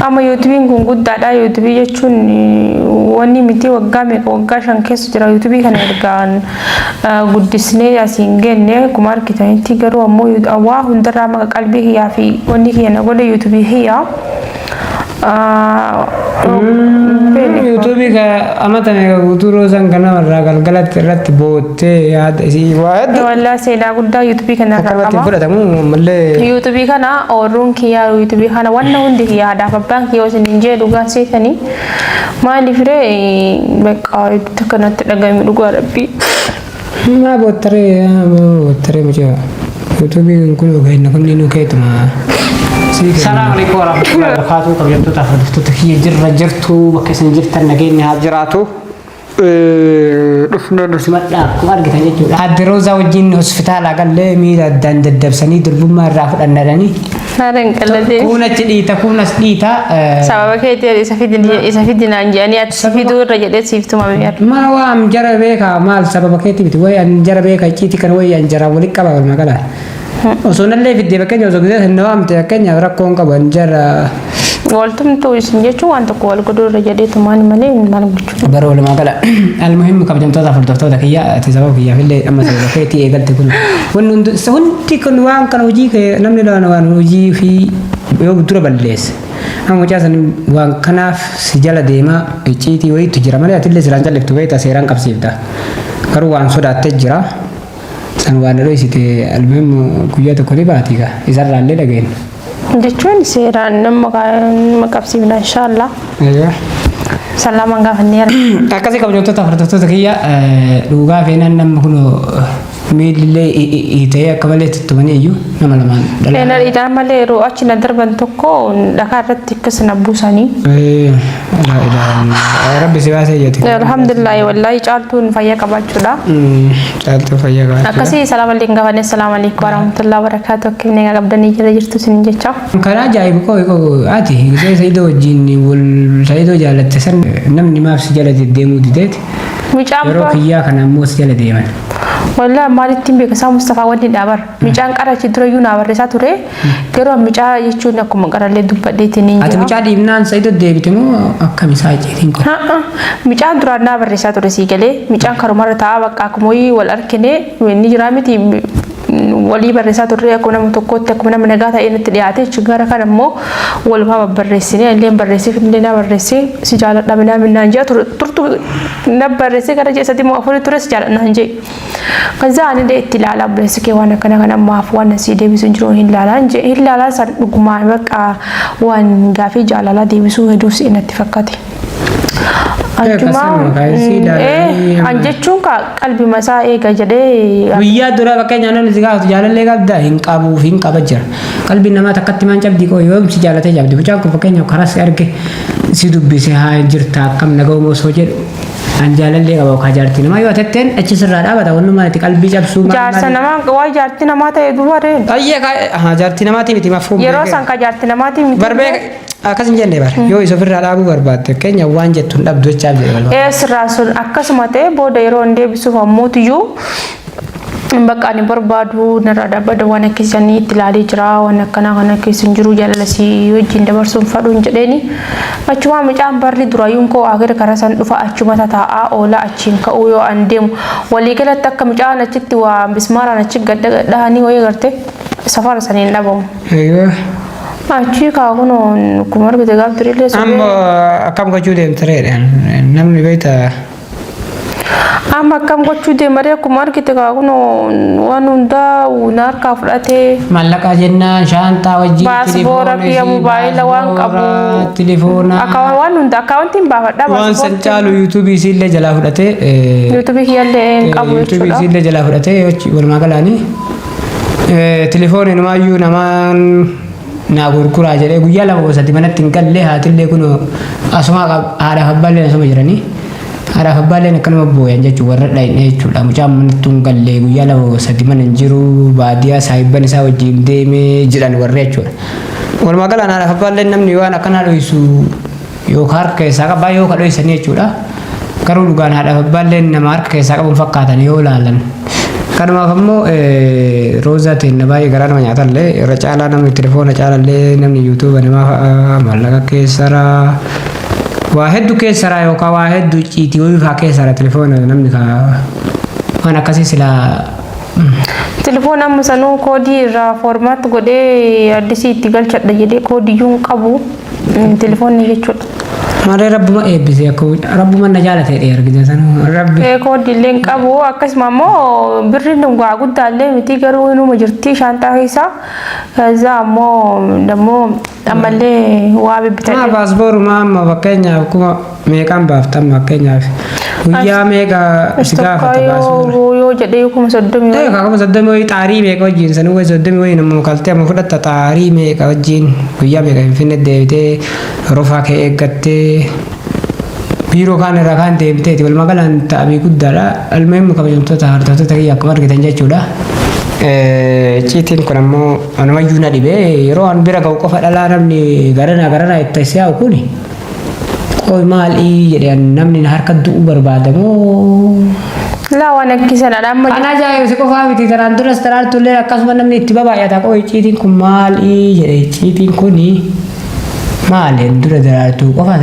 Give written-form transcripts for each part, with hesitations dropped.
Ama YouTube kun guddaadha. YouTube jechuun wanni miti waggaa shan keessa jira. YouTube kana ergaan guddisnee asiin genne kuma argitanitti garuu ammoo waa hundarraa maka qalbii kiyyaa fi wanni kiyya na godhe YouTube kiyyaa. YouTube ka amata mega guturo san kana warra galgalatti irratti bootte yaada isii waad walla seeda guddaa YouTube kana akkatti fudhatamu malee YouTube kana orruun kiyya YouTube kana wanna hundi kiyya da babbaan kiyya osin injee dhugaa seetani maaliif ree beqa kanatti dhagami dhugaa rabbi ma bottare mujaa YouTube kun gaina kun ninu keetuma السلام عليكم ورحمة الله وبركاته. قبل تفضلوا تحية جرتو بكسن جرت النجين هاجراتو. رفنا نسمع كم أرجع تاني. هاد روزا وجين هوسبيتال أقل ميدا دند الدبسني دربوا ما رافض النراني. هذا كله. كونا تليتا كونا سليتا. سبب كده يسافيدنا يعني أتسافيدوا رجال سيفتوا ما بيار. ما هو أم جربك مال سبب كده بتوي أن جربك كي تكنوي أن جربولك كبار ما كلا. وصلنا اللي في الدبكة جوزك ده النوام تكني أراكم كبنجر قلتم تو يسنجي شو أنت قول كدور رجالي تمان مالي ما نقول برول ما قال المهم كبجم تودا فرد تودا كيا تزوج كيا في اللي أما سبكتي إيجال تقول ونند سون تكون وان كانوا يجي نمني لنا وان يجي في يوم ترى بالليس هم وجازن وان كناف سجلا ديما يجي وي تجرا مالي أتلي سرانجا لفتوي تسيران كبسيفتا كرو وان سودا تجرا سنوان رئيسي المهم كويات كوريباتي كا إذا رالي لجين. جتون سيران مكابسيبنا إن شاء الله. أيوة. سلام عنك فنير. أكاسي كم جوتو تفرد تكيا لوجا فينا نمكنو ميلي إيتيا كمالة تمانية يو نمالمان. فينا إذا مالي رو أشي ندر بنتوكو دكارت تكسنا بوساني. لا ربي سواسي ياتي. الحمد لله والله جالتون فيا كباجولا. جالتو فيا كباجولا. أكاسي سلام عليكم كفاني السلام عليكم ورحمة الله وبركاته كيف نيجا قبضني جل جرتو سنجتشا. كنا جاي بكو آتي سيدو جيني والسيدو جالت تسن نمني ما في جالت الديمو ديت. يروح إياه كنا موس جالت ديمان. والله مالك تيم بكسام مصطفى ودي دابر ميجان قرا تدرو يونا ورسا توري كيرو ميجا يچونا كوم قرا له دبا ديتني ات ميجا ديبنان سيدو ديبتمو اكم ساجي تينكو ميجا درانا ورسا توري سيغلي ميجان كرو مرتا بقى كموي والاركني وني جرامتي ولي برسا توري كنا متوكوت كنا منغاتا ان تدياتي چغارا كانمو والما برسيني اللي برسي فينا برسي سجاله دمنا من نانجا ترتو نبرسي كرا جسدي مو افوري توري سجاله نانجي كذا أنا ده اتلال أبرزك وانا كنا ما فوانا سيدي بسنجرون هلا صار بقمة بقى وان قافي جالالا دي بسوا هدوس إن اتفقتي أنتما أنجتشون كقلبي مساء كجدة ويا دورا بكين أنا نزيكا جالا ليكا بدا هنكابو فين كابجر قلبي نما تكتي مان جاب ديكو يوم سجالة جاب دي بجاكو بكين يو خلاص أركي سيدو بيسي هاي جرتا كم نجوم وسوجر anjalan le gawa ka jarti nama yo tetten achi sirra da bata wonno mati qalbi jabsu ma jarsa nama way jarti nama ta edubare ayya ka ha jarti nama ti miti mafhum yero san ka jarti nama ti miti barbe akasin jenne bar yo iso firra da bu barbatte kenya wanje tun dabdo chabe wal sirra sun akasmate boda yero nde bisu famutu yu bakka ni barbadu narada bada wana kisani tilali jira wana kana kisinjuru jalalasi wajin dabar sun fadun jedeni achuma mi jambarli durayun ko agar karasan dufa achuma tata a ola achin ka uyo andem wali gala takka mi jana chitti wa bismara na chigga da ni waye garte safar sanin dabam aywa achi ka kuno kumar gade gabdrile so am kam ka jude entrere namni baita amma kam gochude mare kumar kite ka kuno wanunda unar ka frate malaka jenna shanta waji passport ya mobile wan qabu telefona akawan wanunda accounting ba fada wan sanchalu youtube sille jala frate youtube hiyalle qabu youtube sille jala frate wal magalani telefone no mayu naman na gurkura jere guyala bo sadi manat tinkalle hatille kuno asma ada habballe sama jirani ada habbaale kan mabbo yanja chuwarra dai ne chula mucam tunggalle guyala sadi manan jiru badia saiban sa wajin deme jiran warre chula wal magala na habbaale namni wana kana do isu yo khar ke sa ka bayo ka do isane chula karu dugan ada habbaale na mar ke sa ka fakata ne yo lalan Kanuma kammoo Roozaa ta'in baay'ee garaa nama nyaatallee irra caalaa namni telefoona caalallee namni yuutuuba namaa fa'a maallaqa keessaraa waa hedduu keessaraa yookaan waa hedduu ciitii wayii fa'aa keessaraa telefoona namni waan akkasii silaa. Telefoon amma sanuu koodii irraa foormaat godhee addisii itti galchadha jedhee koodiyyuun qabu telefoonni jechuudha. Malee rabbuma eebbisee akka rabbuma na jaalatee dheer gisa sanuu rabbi. Koodiillee qabu akkasuma immoo birriin dhugaa guddaallee miti garuu inuma jirti shaantaa keessaa isaa ammoo dammoo ammallee waa bibbitanii. Maa paaspooruma amma fakkeenyaaf kuma meeqaan baaftan fakkeenyaaf. Guyyaa meeqa si gaafata paaspoorri. Yoo jedhee kuma 30. Kuma 30 wayii xaarii meeqa wajjin sanuu wayii 30 wayii namuu kaltee amma fudhatta xaarii meeqa wajjin guyyaa meeqa Finfinnee deebitee rofaa kee eeggattee biiroo kaan irraa kaan deebiteeti walumaa galaan ta'abii guddaadha. Almeemmu kabajamtoota hordoftoota kiyya akkuma argitan jechuudha. Ciitiin kun ammoo anumayyuu na dhibee yeroo an bira ga'u qofa dhalaa namni garanaa itti si'aa'u kuni. Qoy maalii jedhee namni harka du'u barbaadamoo. Laa waan akkisanadha amma. Kan ajaa'ibsi qofaa miti tanaan duras tanaan tullee akkasuma namni itti babaay'ata qoy ciitiin kun maalii jedhee ciitiin kuni maali dura daraartuu qofa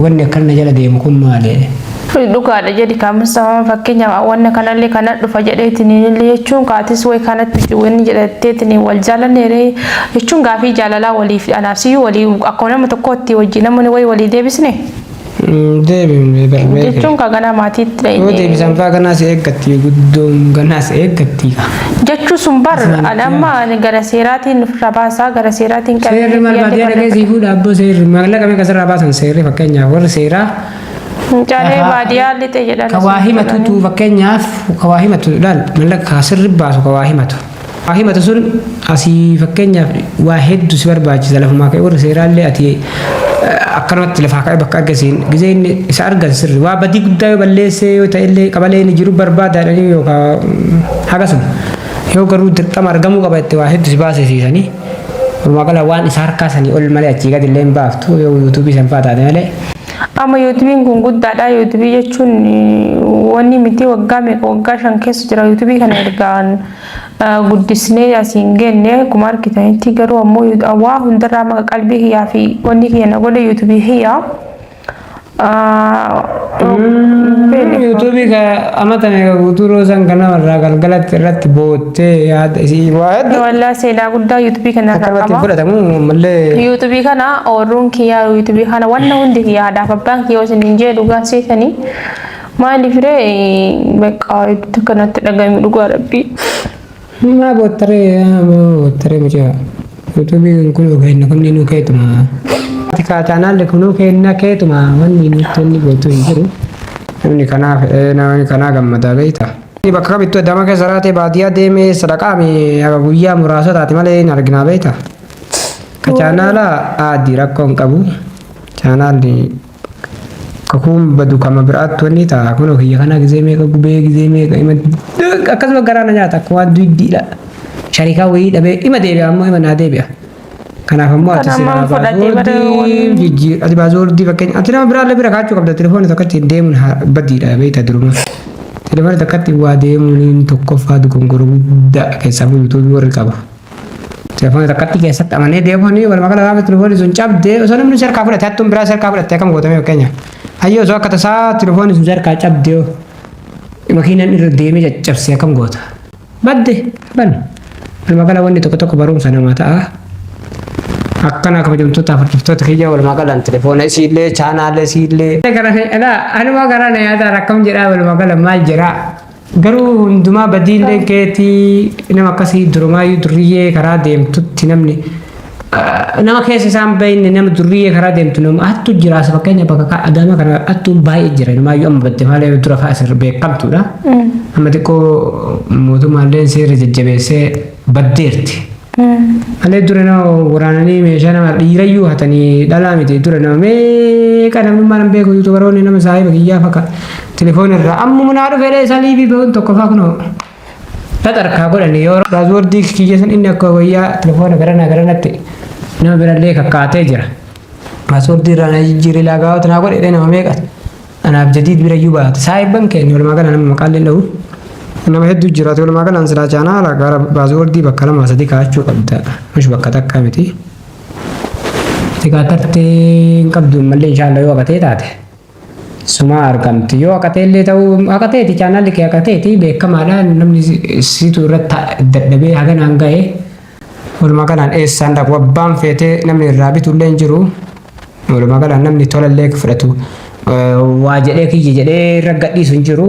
wanni akkana jala deemu kun maali. Dhugaadha jedhi kaamusa fakkeenyaaf wanna kanallee kana dhufa jedheetiin illee jechuun kaatis way kanatti wanni jedhateetiin wal jaalanneere jechuun gaafii jaalalaa waliif anaafsiyyuu walii akkuma nama tokkotti wajjin namni walii deebisne. Deebifne barbaade. Jechuun kaganaa maatiitti dha. Yoo deebisan fa'aa ganaas eeggatti guddoon ganaas eeggatti. Jechuun sun bar amma gara seeraatiin rabaasaa gara seeraatiin qabee. Seerri maal baatee dhageessii fuudha abboo seerri maallaqa meeqa sirraa baasan seerri fakkeenyaaf warri seeraa. Caalee baadiyyaa lixee jedhan. Kawaa himatutu fakkeenyaaf kawaa himatu laal maallaqa sirri baasu kawaa himatu. Kawaa himatu sun asii fakkeenyaaf waa hedduu si barbaachisa lafumaa ka'e warri seeraallee ati akkanumatti lafaa ka'e bakka argisiin gizee inni isa argan sirri waa badii guddaa yoo balleessee yoo ta'ellee qabalee inni jiru barbaadaadhanii yookaan hagasuma yoo garuu dirqama argamuu qaba itti waa hedduu si baasisiisanii walumaa gala waan isa harkaasanii ol malee achii gadi illee hin baaftu yoo yuutuubii san fa'aa taate malee. Amma yuutuubiin kun guddaadha. Yuutuubii jechuun wanni miti waggaa meeqa waggaa 5 keessa jira yuutuubii kana ergaan guddisnee asiin genne akkuma argitanitti garuu ammoo waa hundarraa maka qalbii kiyyaa fi wanni kiyya na godhe yuutuubii kiyyaa. Yuutuubii ka amata meeqa guutuu Roozaan kana warraa galgalatti irratti boottee yaada isii waa hedduu. Wallaa seenaa guddaa yuutuubii kana irraa qaba. Akkanatti fudhatamu mallee. Yuutuubii kana ooruun kiyyaa yuutuubii kana wanna hundi kiyyaadhaaf abbaan kiyyaa osoo hin jee dhugaa seetanii maaliif ree beekaa itti kanatti dhagahame dhugaa rabbii. Maa boottaree mucaa yuutuubii kun kenna kunni nu keetuma. Kaataanaallee kunuu kenna keetuma wanni nuti inni gootu hin jiru. Namni kanaa gammadaa beekta. Bakka kamittuu adama keessa raatee baadiyyaa deemee sadaqaami guyyaa muraasa taate malee hin arginaa beekta. Ka chaanaalaa aadii rakkoo hin qabu. Chaanaalli kakuun badu kama biraatti wanni ta'a kun kiyya kana gizee meeqa gubee gizee meeqa akkasuma garaana nyaata akka waan duydiidha. Sharikaa wayii dhabee ima deebi'a ammoo ima naa deebi'a. Kanaaf ammoo ati sirraa baasuu jijjiir ati baasuu fakkeenya ati nama biraallee bira kaachuu qabda telefoonni tokkotti deemuun baddiidha beekta duruma. Telefoonni tokkotti waa deemuun tokkoffaa dogongora guddaa keessaa yuutuubii warri qabu. Telefoonni tokkotti keessatti amanee deemuun walumaa gala gaafa telefoonni sun cabdee osoo namni sarkaa fudhate hattuun biraa sarkaa fudhatte akkam gootame fakkeenya. Hayyoo osoo akka tasaa telefoonni sun sarkaa cabdee makiinaan irra deemee caccabsee akkam goota. Badde ban walumaa gala wanni tokko barumsa namaa ta'a. Akkana kabajamtoota hordoftoota kiyya walumaa galaan telefoona isiillee chaanaalee isiillee. Anuma gara na yaadaan akkam jedhaa walumaa gala maal jedhaa. Garuu hundumaa badiillee keetii nama akkasii durumaayyuu durriyyee karaa deemtutti namni nama keessa isaan bahinne nama durriyyee karaa deemtu nama hattu jiraasa fakkeenya bakka adama kana hattuun baay'ee jira namaayyuu amma badde maalee dura fa'aa asirra beekamtuudha. Amma xiqqoo mootummaallee seera jajjabeessee baddeerti. Malee dura nama waraananii meeshaa nama dhiirayyuu hatanii dhalaa miti dura nama meeqa namummaa nama beeku yuutuubaroonni nama saahiba kiyyaa fakka telefoon irraa ammuma naa dhufeedha isaanii fi beekuun tokko fa'aa kunoo taxarkaa godhani yoo paaswoordii kiyya san inni akka wayyaa telefoona garanatti nama birallee kakkaatee jira. Paaswoordii irraa na jijjiirri laagaawwatu naa godhedhe nama meeqa anaaf jadiid birayyuu baate saahiban keenya walumaa gala nama maqaallee dha'u nama hedduu jiraatu walumaa galaan silaa chaanaala gara paaswoordii bakka lama sadii kaa'achuu qabda mush bakka takka miti tikaatartee hin qabdu mallee inshaallah yoo akatee taate suma argamti yoo akatee illee ta'uu akateeti chaanaalli kee akateeti beekamaadha namni siitu irratti dadhabee haganaan ga'e walumaa galaan eessaan dhaqu abbaan feetee namni irraa bitullee hin jiru walumaa galaan namni tolallee fudhatu waa jedhee kiyya jedhee irra gadhiisu hin jiru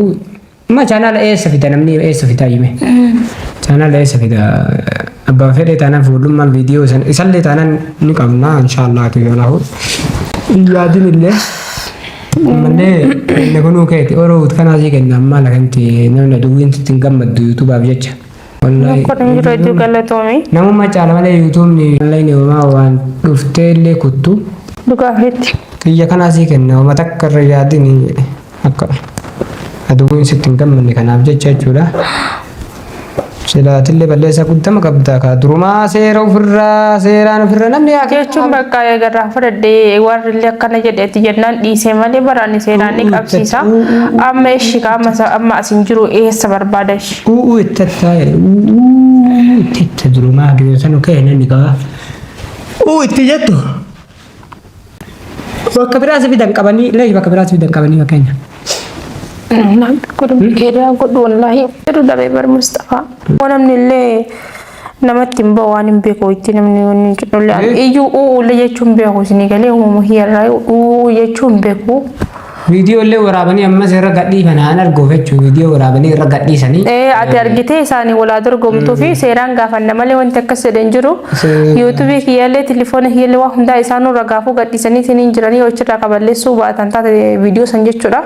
ma chaanaala eessa fida namni eessa fida hime chaanaala eessa fida abbaan fedhee taanaan fuullummaan viidiyoo isallee taanaan ni qabna inshaallah kiyyoonaahu yaadin illee malee inni kunuu keeti oroot kanaasii kenna ammaa lakanti namni aduwwiin ittiin gammaddu yuutuubaaf jecha namummaa caala malee yuutuubni onlaayinii homaa waan dhuftee illee kuttu dhugaafetti kiyya kanaasii kenna homa takka irra yaadin akka aduwwiin ittiin gammanne kanaaf jecha jechuudha silaatillee balleessa guddama qabda ka durumaa seeraan ofirra namni yaa jechuun bakka eegarraa fudhadhee warri akkana jedheeti jennaan dhiisee malee baraani seeraan ni qabsiisa amma eshi amma asin jiru eessa barbaadan ittata itti durumaa gideessanu ka'e namni qaba itti jettu bakka biraas fidan qabanii illee bakka biraas fidan qabanii fakkeenya Kudu kira kudu wallahi itu dari bermustafa. Namni illee namatti hin bahu waan hin beeku itti namni wani jedhulle iyyuu le jechuun beeku isin galee uumamu hiyarraa jechuun beeku. Viidiyoo illee waraabanii ammas irra gadhiifan aan arguuf jechuun viidiyoo waraabanii irra gadhiisanii. Ati argitee isaanii walaa dorgomtuu fi seeraan gaafanna malee wanti akkas jedhan jiru. Yuutuubii kiyyaallee tilifoona kiyyaallee waa hundaa isaanirra gaafuu gadhiisanii isiniin jiranii hojirraa qaballeessuu baatan taate viidiyoo san jechuudha.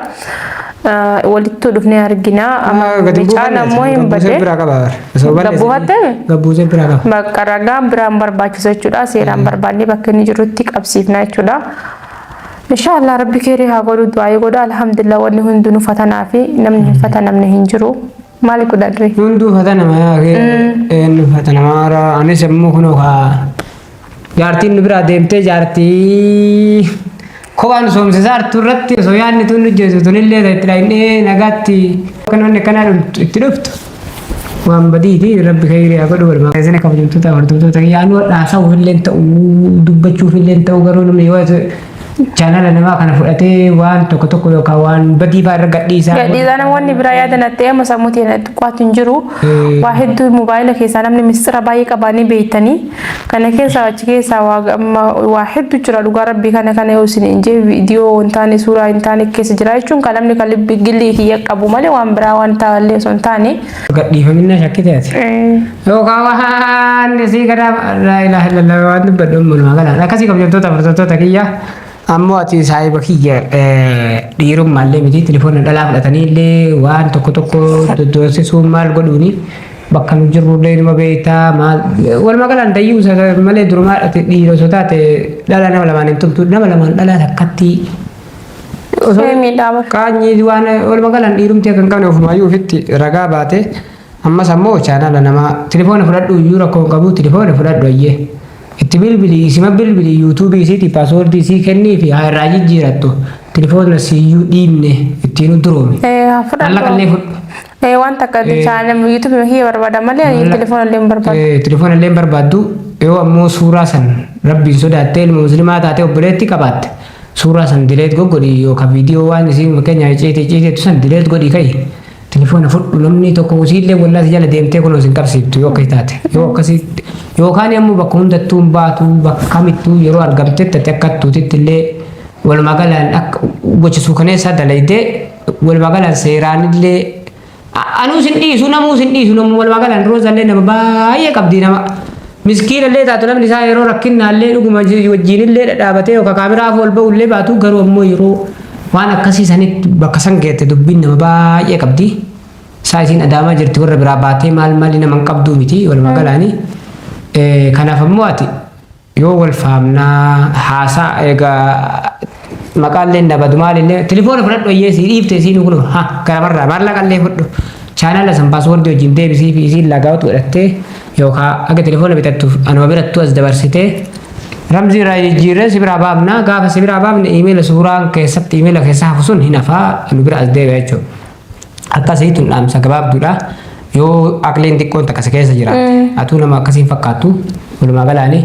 walittu dhufnee argina amma bicaan ammoo hin badde gabbuu hattame gabbuusee bira qaba bakka ragaan biraan barbaachisu jechuudha seeraan barbaannee bakka inni jirutti qabsiifna jechuudha inshallah rabbi keerii haa godhu du'aa godha alhamdulillah wanni hunduu fatanaa fi namni hin fatanamne hin jiru maali kudadre hunduu fatanama yaa fatanama anis ammoo kunoo jaartiin bira deemtee jaartii Kokan somsisar turratti so yaanni tun jeesu tunillee itti nagaatti kanonne kana itti dhuftu waan badiiti rabbi khayri haa godhu barbaada isine kabajamtoota hordoftoota yaanu dhaasawu illee ta'u dubbachuuf illee ta'u garuu namni yoo channel nama kana fudhatee waan tokko yookaan waan badii baarra gadhiisaa namoonni biraa yaadanattee amma sammuutiin qo'atu hin jiru waa hedduu moobaayila keessaa namni mistira baay'ee qabaanii beeytanii kana keessa achi keessa waa hedduu jira dhugaa rabbii kana yoo isin injee viidiyoo wantaani suuraa wantaani keessa jira jechuun kan namni kan gillii kiyya qabu malee waan biraa waan ta'allee osoo hin taane gadhiifamina shakkiteeti yookaan waan sii gara laa ilaaha illallah waan dubbadhu mul'uma galaan akkasii kabajamtoota hordoftoota kiyya ammoo ati saayiba kiyya dhiirummaallee miti telefoona dhalaa fudhatanii illee waan tokko doddorsisuu maal godhuuni bakka nu jirrullee numa beektaa maal walumaa galaan dayyuu malee durumaa dhiirosoo taate dhalaa nama lamaan hin tumtu nama lamaan dhalaa takkatti kaanyi waan walumaa galaan dhiirumti akka hin qabne ofumaayyuu ofitti ragaa baate ammas ammoo chaanala nama telefoona fudhadhu iyyuu rakkoo qabu telefoona fudhadhu ayyee itti bilbili isima bilbili yuutuubii isiiti paaswoordii isii kennii fi irraa jijjiirattu telefoona siyyuu dhiibne ittiin duroomi allaqallee fudhu waan takka chaanal yuutuubii hiyya barbaada malee telefoona illee barbaadu telefoona illee barbaaddu yoo ammoo suuraa san rabbiin sodaattee ilma muslimaa taate obboleetti qabaatte suuraa san dileet godhi yookaan viidiyoo waan isiin fakkeenyaaf ceeteetu san dileet godhi ka'i telefoona fudhu namni tokko usiillee wallaasi jala deemtee kunoo sin qabsiiftu yoo akkasii taate yoo akkasii yookaan ammoo bakka hundattuu baatu bakka kamittuu yeroo argamtetti ati akka tuutitti illee walumaa galaan akka gochisuu kaneessaa dalaydee walumaa galaan seeraan illee anuu sin dhiisu namuu sin dhiisu namuu walumaa galaan roozallee nama baay'ee qabdii nama miskiina illee taatu namni isaa yeroo rakkinnaallee dhuguma wajjin illee dhadhaabatee yookaan kaameraaf ol ba'u illee baatu garuu ammoo yeroo waan akkasii sanitti bakka san geette dubbiin nama baay'ee qabdi isaa isiin adaamaa jirti warra biraa baatee maal nama hin qabduu miti walumaa galaanii kanaaf ammoo ati yoo wal faamnaa haasaa egaa maqaallee dabadu maalillee telefoona fudhadhu ayyeesii dhiifte isiin kun garamarraa maallaqallee fudhu chaanala san paaswoordii wajjin deebisii fi isiin lagaawatu godhattee yookaan akka telefoona bitattuuf anuma birattu as dabarsitee ramzii irraa jijjiirree si biraa baafnaa gaafa si biraa baafne iimeela suuraan keessatti iimeela keessa hafu sun hin hafaa nu bira as deebi'a jechuudha. akkasiitun dhaamsa gabaabduudha. Yoo aqleen xiqqoon takka keessa jiraate atuu nama akkasiin fakkaatu walumaa galaanii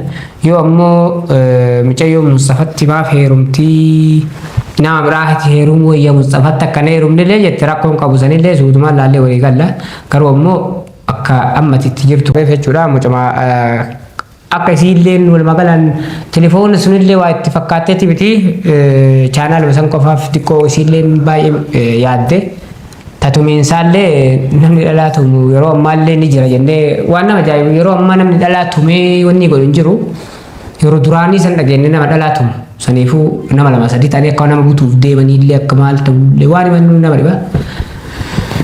yoo ammoo mucayyoo Mustafatti maaf heerumtii nama biraatti heerumuu wayya Mustafatti akka heerumnillee jette rakkoon qabu sanillee suutumaan laallee walii galla garuu ammoo akka ammatitti jirtu jechuudha mucama akka isiilleen walumaa galaan telefoonni sunillee waa itti fakkaatteetti biti chaanaal san qofaaf xiqqoo isiilleen baay'ee yaadde. Tatumiin isaallee namni dhalaatumu yeroo ammaallee ni jira jennee waan nama ajaa'ibu yeroo ammaa namni dhalaatumee wanni godhu hin jiru yeroo duraanii san dhageenye nama dhalaatumu saniifuu nama lama sadii ta'anii akka nama butuuf deemanillee akka maal ta'ullee waan himannu nama dhiba.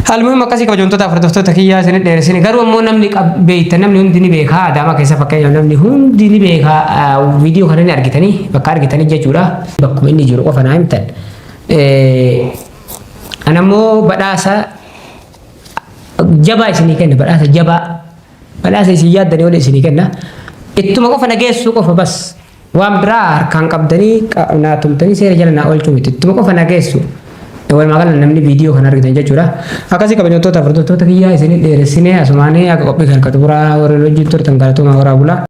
Haalummaan akkasii kabajamtoota hordoftoota kiyyaa isin dheeressine garuu ammoo namni beektan namni hundi ni beekaa Adaamaa keessa fakkeenyaaf namni hundi ni beekaa viidiyoo kana ni argitanii bakka argitanii jechuudha bakkuma inni jiru qofa naa himtan. Anammoo badhaasa jabaa isinii kenna badhaasa jabaa badhaasa isin yaaddanii wali isinii kenna ittuma qofa nageessuu qofa bas waan biraa harkaan qabdanii naa tumtanii seera jala naa oolchuu miti ittuma qofa nageessu walumaa gala namni viidiyoo kan argitan jechuudha akkasii kabajamtoota hordoftoota kiyyaa isinii dheeressine asumaanii akka qophii kan turaa warra hojii turtan galatoomaa horaa bulaa.